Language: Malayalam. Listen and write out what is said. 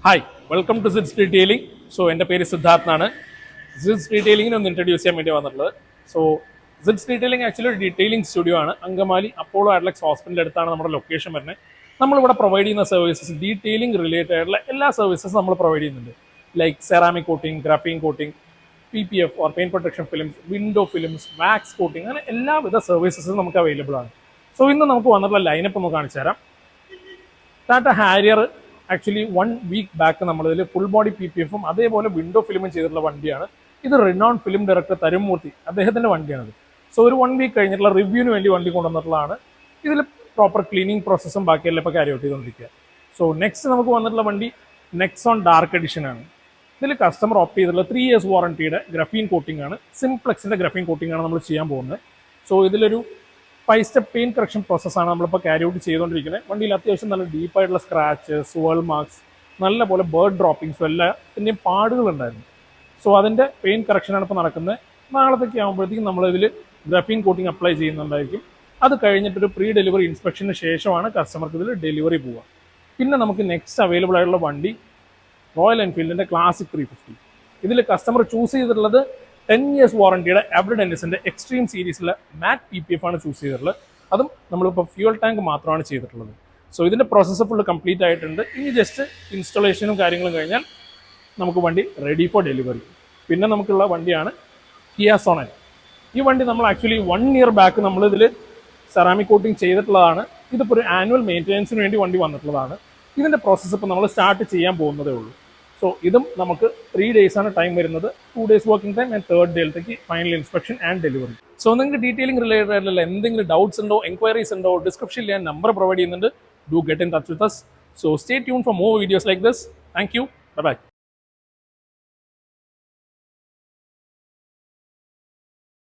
Hi welcome to Sid's detailing. എൻ്റെ പേര് സിദ്ധാർത്ഥ് ആണ്. സിഡ്സ് ഡീറ്റെയിലിംഗിനെ ഒന്ന് ഇൻട്രൊഡ്യൂസ് ചെയ്യാൻ വേണ്ടി വന്നിട്ടുള്ളത്. സിഡ്സ് ഡീറ്റെയിലിംഗ് ആക്ച്വലി ഒരു ഡീറ്റെയിലിംഗ് സ്റ്റുഡിയോ ആണ്. അങ്കമാലി അപ്പോളോ അഡ്ലക്സ് ഹോസ്പിറ്റലിൻ്റെ അടുത്താണ് നമ്മുടെ ലൊക്കേഷൻ വരുന്നത്. നമ്മളിവിടെ പ്രൊവൈഡ് ചെയ്യുന്ന സർവീസസ് ഡീറ്റെയിലിംഗ് റിലേറ്റഡ് ആയിട്ടുള്ള എല്ലാ സർവീസസും നമ്മൾ പ്രൊവൈഡ് ചെയ്യുന്നുണ്ട്. Like ceramic coating, graphene coating, PPF or paint protection films, window films, wax coating, അങ്ങനെ എല്ലാവിധ സർവീസസും നമുക്ക് അവൈലബിൾ ആണ്. ഇന്ന് നമുക്ക് വന്നിട്ടുള്ള ലൈനപ്പ് ഒന്ന് കാണിച്ചു തരാം. Tata Harrier actually 1 week back നമ്മളിതിൽ ഫുൾ ബോഡി PPF-ഉം അതേപോലെ വിൻഡോ ഫിലിമും ചെയ്തിട്ടുള്ള വണ്ടിയാണ്. ഇത് റിനോൺ ഫിലിം ഡയറക്ടർ തരുമൂർത്തി അദ്ദേഹത്തിൻ്റെ വണ്ടിയാണിത്. ഒരു 1 വീക്ക് കഴിഞ്ഞിട്ടുള്ള റിവ്യൂവിന് വേണ്ടി വണ്ടി കൊണ്ടുവന്നിട്ടുള്ളതാണ്. ഇതിൽ പ്രോപ്പർ ക്ലീനിങ് പ്രോസസ്സും ബാക്കിയെല്ലാം ഇപ്പോൾ കാര്യമായിട്ട് ചെയ്തുകൊണ്ടിരിക്കുക. നെക്സ്റ്റ് നമുക്ക് വന്നിട്ടുള്ള വണ്ടി നെക്സോൺ ഡാർക്ക് എഡിഷൻ ആണ്. ഇതിൽ കസ്റ്റമർ ഓപ്റ്റ് ചെയ്തിട്ടുള്ള 3 years വാറണ്ടിയുടെ ഗ്രഫീൻ കോട്ടിംഗ് ആണ്. സിംപ്ലെക്സിൻ്റെ ഗ്രഫീൻ കോട്ടിംഗ് ആണ് നമ്മൾ ചെയ്യാൻ പോകുന്നത്. ഇതിലൊരു 5 സ്റ്റെപ്പ് പെയിൻ കറക്ഷൻ പ്രോസസ്സാണ് നമ്മളിപ്പോൾ ക്യാരി ഔട്ട് ചെയ്തുകൊണ്ടിരിക്കുന്നത്. വണ്ടിയിൽ അത്യാവശ്യം നല്ല ഡീപ്പായിട്ടുള്ള സ്ക്രാച്ചസ്, വേൾ മാർക്സ്, നല്ല പോലെ ബേർഡ് ഡ്രോപ്പിങ്സും എല്ലാത്തിൻ്റെയും പാടുകളുണ്ടായിരുന്നു. അതിൻ്റെ പെയിൻ കറക്ഷനാണ് ഇപ്പോൾ നടക്കുന്നത്. നാളത്തേക്ക് ആകുമ്പോഴത്തേക്കും നമ്മളിതിൽ ഗ്രഫീൻ കോട്ടിംഗ് അപ്ലൈ ചെയ്യുന്നുണ്ടായിരിക്കും. അത് കഴിഞ്ഞിട്ടൊരു പ്രീ ഡെലിവറി ഇൻസ്പെക്ഷന് ശേഷമാണ് കസ്റ്റമർക്ക് ഇതിൽ ഡെലിവറി പോവുക. പിന്നെ നമുക്ക് നെക്സ്റ്റ് അവൈലബിൾ ആയിട്ടുള്ള വണ്ടി റോയൽ എൻഫീൽഡിൻ്റെ ക്ലാസിക് 350. ഇതിൽ കസ്റ്റമർ ചൂസ് ചെയ്തിട്ടുള്ളത് 10 years വാറണ്ടിയുടെ എവറിഡെൻസിൻ്റെ എക്സ്ട്രീം സീരീസിലെ മാറ്റ് PPF ആണ് ചൂസ് ചെയ്തിട്ടുള്ളത്. അതും നമ്മളിപ്പോൾ ഫ്യൂൽ ടാങ്ക് മാത്രമാണ് ചെയ്തിട്ടുള്ളത്. ഇതിൻ്റെ പ്രോസസ്സ് ഫുള്ള് കംപ്ലീറ്റ് ആയിട്ടുണ്ട്. ഇനി ജസ്റ്റ് ഇൻസ്റ്റലേഷനും കാര്യങ്ങളും കഴിഞ്ഞാൽ നമുക്ക് വണ്ടി റെഡി ഫോർ ഡെലിവറി. പിന്നെ നമുക്കുള്ള വണ്ടിയാണ് കിയ സോണറ്റ്. ഈ വണ്ടി നമ്മൾ ആക്ച്വലി 1 year ബാക്ക് നമ്മളിതിൽ സെറാമിക് കോട്ടിംഗ് ചെയ്തിട്ടുള്ളതാണ്. ഇതിപ്പോൾ ഒരു ആനുവൽ മെയിൻ്റെനൻസിന് വേണ്ടി വണ്ടി വന്നിട്ടുള്ളതാണ്. ഇതിൻ്റെ പ്രോസസ്സ് ഇപ്പോൾ നമ്മൾ സ്റ്റാർട്ട് ചെയ്യാൻ പോകുന്നതേ ഉള്ളൂ. ഇതും നമുക്ക് 3 days ആണ് ടൈം വരുന്നത്. 2 days working time and 3rd ഡേയിലേക്ക് ഫൈനൽ ഇൻസ്പെക്ഷൻ ആൻഡ് ഡെലിവറി. നിങ്ങൾക്ക് ഡീറ്റെയിലിംഗ് റിലേറ്റഡ് ആയിട്ടുള്ള എന്തെങ്കിലും ഡൗട്ട്സ് ഉണ്ടോ, എൻക്വയറീസ് ഉണ്ടോ, ഡിസ്ക്രിപ്ഷനിൽ ഞാൻ നമ്പർ പ്രൊവൈഡ് ചെയ്യുന്നുണ്ട്. Do get in touch with us. Stay tuned for more videos like this. Thank you. Bye-bye.